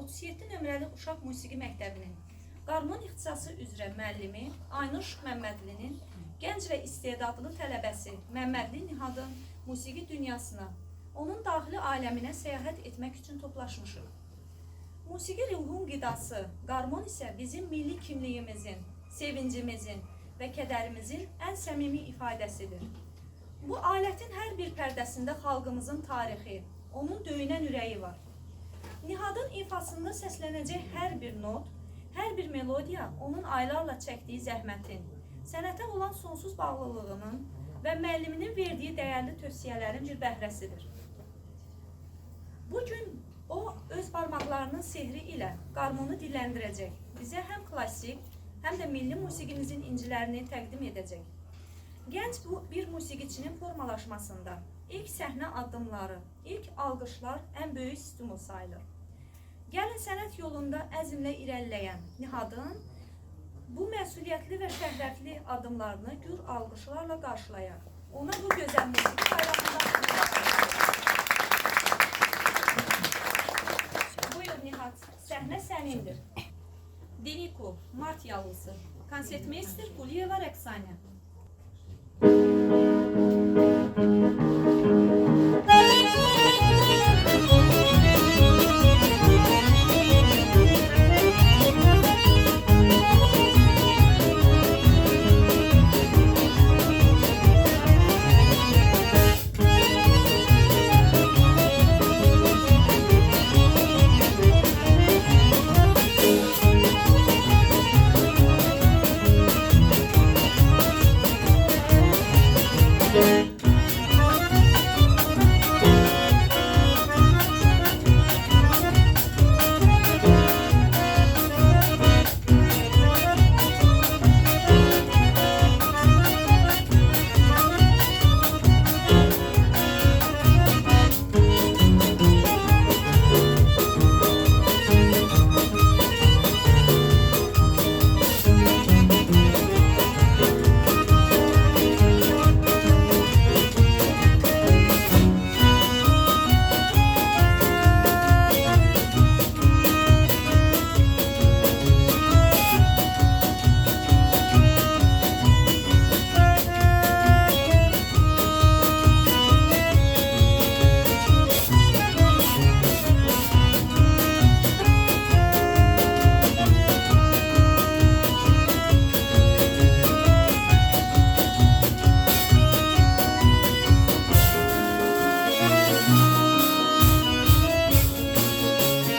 37 nömrəli Uşaq Musiqi Məktəbinin qarmon ixtisası üzrə müəllimi Aynur Məmmədlinin gənc və istedadlı tələbəsi Məmmədli Nihadın musiqi dünyasına, onun daxili aləminə səyahət etmək üçün toplaşmışıq. Musiqi ruhun qidası, qarmon isə bizim milli kimliyimizin, sevincimizin və kədərimizin ən səmimi ifadəsidir. Bu alətin hər bir pərdəsində xalqımızın tarixi, onun döyünən ürəyi var. Nihadın ifasında səslənəcək hər bir not, hər bir melodiya onun aylarla çəkdiyi zəhmətin, sənətə olan sonsuz bağlılığının və müəlliminin verdiyi dəyərli tövsiyələrin bir bəhrəsidir. Bugün o, öz barmaqlarının sehri ilə qarmonu dilləndirəcək, bizə həm klassik, həm də milli musiqimizin incilərini təqdim edəcək. Gənc bir musiqiçinin formalaşmasında ilk səhnə addımları, ilk alqışlar ən böyük stimul sayılır. Gəlin sənət yolunda əzmlə irəliləyən Nihadın bu məsuliyyətli və şəhvətli addımlarını gür alqışlarla qarşılayaq. Ona bu gözəl musiqi bayrağında buyur Nihad, səhnə sənindir. Deniku, Mart Yavrusu, Konsertmeister Quliyeva Rəqsanya.